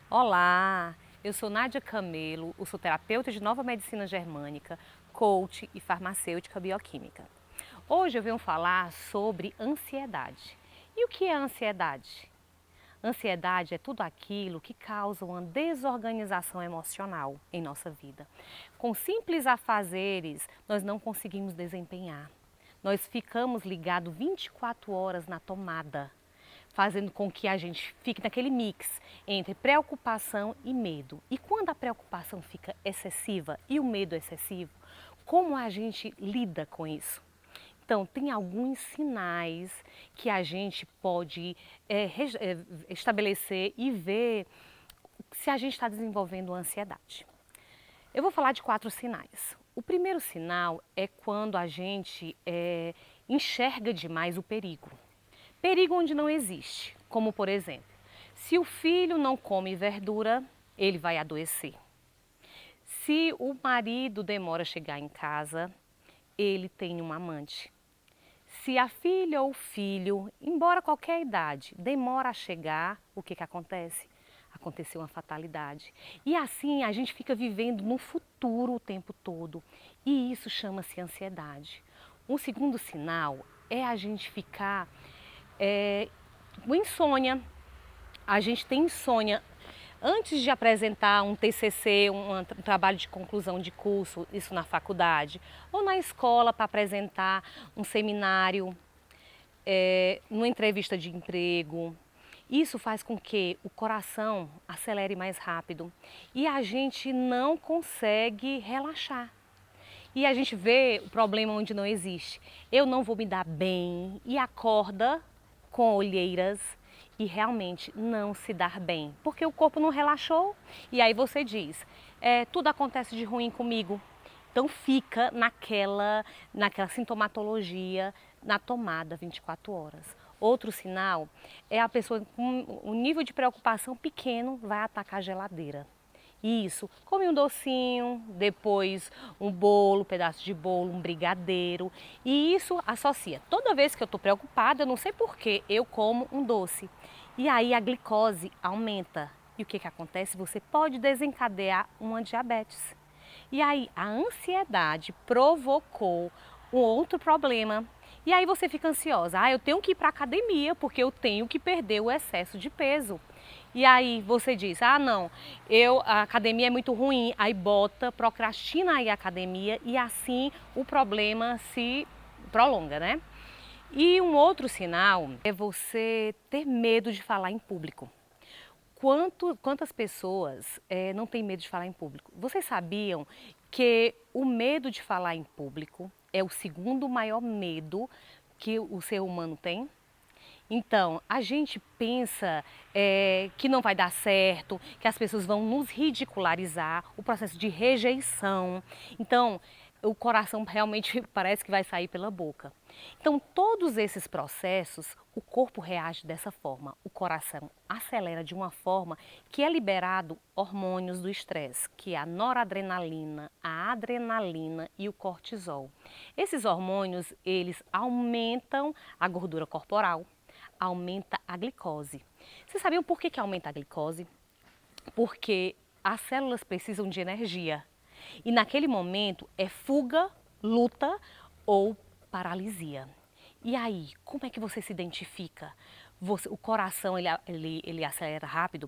Olá, eu sou Nádia Camelo, eu sou terapeuta de nova medicina germânica, coach e farmacêutica bioquímica. Hoje eu venho falar sobre ansiedade. E o que é ansiedade? Ansiedade é tudo aquilo que causa uma desorganização emocional em nossa vida. Com simples afazeres, nós não conseguimos desempenhar. Nós ficamos ligados 24 horas na tomada, fazendo com que a gente fique naquele mix entre preocupação e medo. E quando a preocupação fica excessiva e o medo excessivo, como a gente lida com isso? Então, tem alguns sinais que a gente pode estabelecer e ver se a gente está desenvolvendo ansiedade. Eu vou falar de 4 sinais. O primeiro sinal é quando a gente enxerga demais o perigo. Perigo onde não existe, como por exemplo, se o filho não come verdura, ele vai adoecer. Se o marido demora a chegar em casa, ele tem um amante. Se a filha ou o filho, embora qualquer idade, demora a chegar, o que acontece? Aconteceu uma fatalidade. E assim a gente fica vivendo no futuro o tempo todo. E isso chama-se ansiedade. Um segundo sinal é a gente ficar com insônia. A gente tem insônia antes de apresentar um TCC, um trabalho de conclusão de curso, isso na faculdade, ou na escola para apresentar um seminário, numa entrevista de emprego. Isso faz com que o coração acelere mais rápido e a gente não consegue relaxar. E a gente vê o problema onde não existe. Eu não vou me dar bem e acorda com olheiras e realmente não se dar bem, porque o corpo não relaxou e aí você diz, tudo acontece de ruim comigo. Então fica naquela sintomatologia, na tomada 24 horas. Outro sinal é a pessoa com um nível de preocupação pequeno vai atacar a geladeira. Isso, come um docinho, depois um bolo, um pedaço de bolo, um brigadeiro. E isso associa. Toda vez que eu estou preocupada, eu não sei porquê, eu como um doce. E aí a glicose aumenta. E o que acontece? Você pode desencadear uma diabetes. E aí a ansiedade provocou um outro problema. E aí você fica ansiosa. Eu tenho que ir para a academia porque eu tenho que perder o excesso de peso. E aí você diz, não, a academia é muito ruim, aí bota, procrastina aí a academia e assim o problema se prolonga, né? E um outro sinal é você ter medo de falar em público. Quantas pessoas não têm medo de falar em público? Vocês sabiam que o medo de falar em público é o segundo maior medo que o ser humano tem? Então, a gente pensa que não vai dar certo, que as pessoas vão nos ridicularizar, o processo de rejeição. Então, o coração realmente parece que vai sair pela boca. Então, todos esses processos, o corpo reage dessa forma. O coração acelera de uma forma que é liberado hormônios do estresse, que é a noradrenalina, a adrenalina e o cortisol. Esses hormônios, eles aumentam a gordura corporal, aumenta a glicose. Vocês sabiam por que aumenta a glicose? Porque as células precisam de energia. E naquele momento é fuga, luta ou paralisia. E aí, como é que você se identifica? O coração ele acelera rápido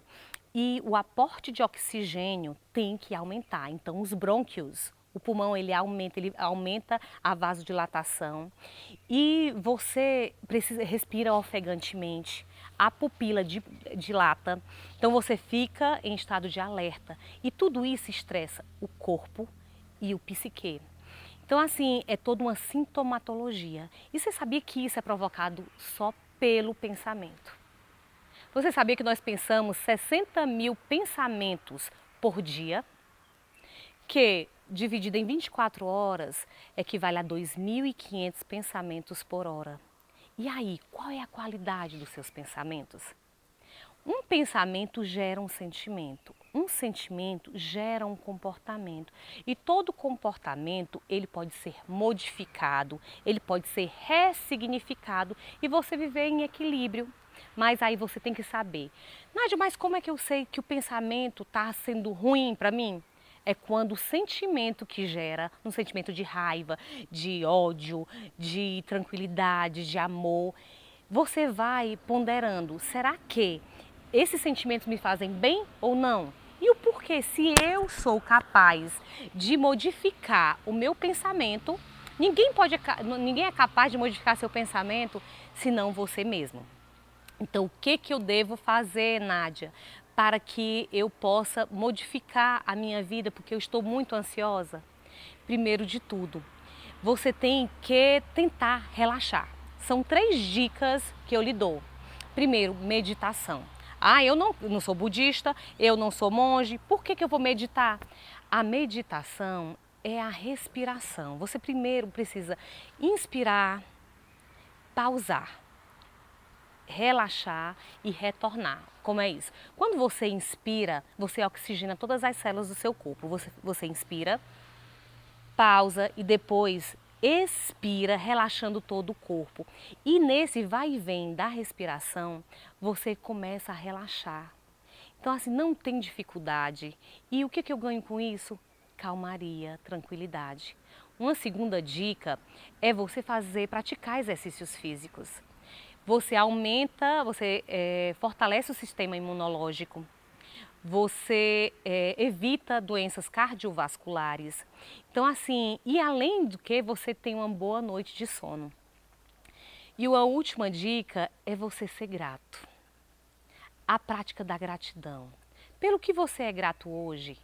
e o aporte de oxigênio tem que aumentar. Então, os brônquios, o pulmão ele aumenta a vasodilatação e você respira ofegantemente, a pupila dilata, então você fica em estado de alerta e tudo isso estressa o corpo e o psique. Então assim, é toda uma sintomatologia. E você sabia que isso é provocado só pelo pensamento? Você sabia que nós pensamos 60 mil pensamentos por dia? Que dividido em 24 horas equivale a 2.500 pensamentos por hora. E aí, qual é a qualidade dos seus pensamentos? Um pensamento gera um sentimento gera um comportamento. E todo comportamento, ele pode ser modificado, ele pode ser ressignificado e você viver em equilíbrio. Mas aí você tem que saber, Nádia, mas como é que eu sei que o pensamento está sendo ruim para mim? É quando o sentimento que gera, um sentimento de raiva, de ódio, de tranquilidade, de amor, você vai ponderando, será que esses sentimentos me fazem bem ou não? E o porquê, se eu sou capaz de modificar o meu pensamento, ninguém é capaz de modificar seu pensamento senão você mesmo. Então, o que eu devo fazer, Nádia, para que eu possa modificar a minha vida, porque eu estou muito ansiosa? Primeiro de tudo, você tem que tentar relaxar. São 3 dicas que eu lhe dou. Primeiro, meditação. Ah, eu não sou budista, eu não sou monge, por que eu vou meditar? A meditação é a respiração. Você primeiro precisa inspirar, pausar, relaxar e retornar. Como é isso? Quando você inspira, você oxigena todas as células do seu corpo. Você inspira, pausa e depois expira, relaxando todo o corpo. E nesse vai e vem da respiração, você começa a relaxar. Então, assim, não tem dificuldade. E o que eu ganho com isso? Calmaria, tranquilidade. Uma segunda dica é você praticar exercícios físicos. Você aumenta, fortalece o sistema imunológico, você evita doenças cardiovasculares. Então, assim, e além do que, você tem uma boa noite de sono. E a última dica é você ser grato. A prática da gratidão. Pelo que você é grato hoje,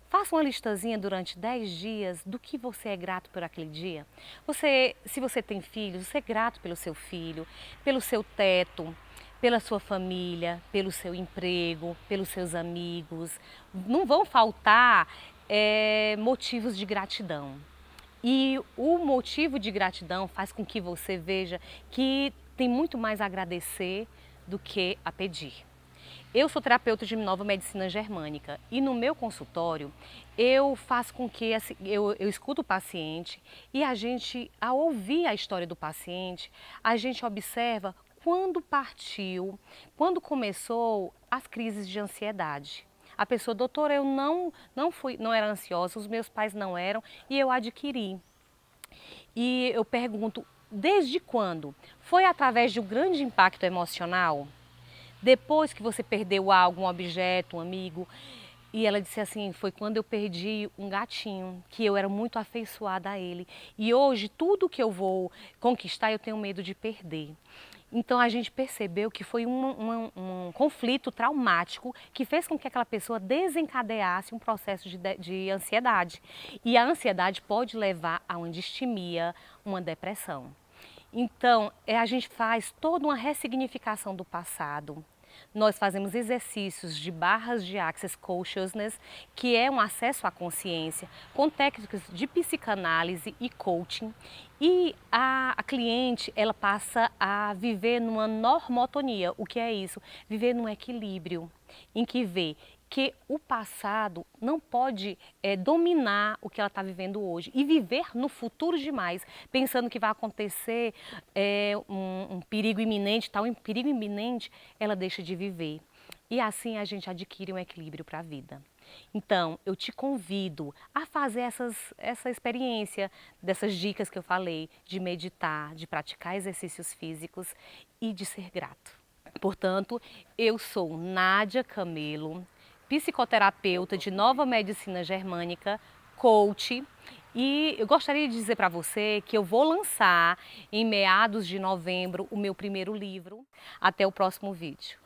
faça uma listazinha durante 10 dias do que você é grato por aquele dia. Se você tem filhos, você é grato pelo seu filho, pelo seu teto, pela sua família, pelo seu emprego, pelos seus amigos. Não vão faltar motivos de gratidão. E o motivo de gratidão faz com que você veja que tem muito mais a agradecer do que a pedir. Eu sou terapeuta de nova medicina germânica e no meu consultório eu faço com que eu escuto o paciente e a gente, ao ouvir a história do paciente, a gente observa quando partiu, quando começou as crises de ansiedade. A pessoa, doutora, eu não era ansiosa, os meus pais não eram e eu adquiri. E eu pergunto, desde quando? Foi através de um grande impacto emocional? Depois que você perdeu algo, um objeto, um amigo? E ela disse assim, foi quando eu perdi um gatinho, que eu era muito afeiçoada a ele. E hoje, tudo que eu vou conquistar, eu tenho medo de perder. Então a gente percebeu que foi um conflito traumático que fez com que aquela pessoa desencadeasse um processo de ansiedade. E a ansiedade pode levar a uma distimia, uma depressão. Então, a gente faz toda uma ressignificação do passado. Nós fazemos exercícios de barras de Access Consciousness, que é um acesso à consciência, com técnicas de psicanálise e coaching. E a cliente, ela passa a viver numa normotonia. O que é isso? Viver num equilíbrio, em que vê que o passado não pode dominar o que ela está vivendo hoje e viver no futuro demais, pensando que vai acontecer um perigo iminente, tal perigo iminente, ela deixa de viver. E assim a gente adquire um equilíbrio para a vida. Então, eu te convido a fazer essa experiência dessas dicas que eu falei, de meditar, de praticar exercícios físicos e de ser grato. Portanto, eu sou Nádia Camelo, psicoterapeuta de nova medicina germânica, coach, e eu gostaria de dizer para você que eu vou lançar em meados de novembro o meu primeiro livro. Até o próximo vídeo.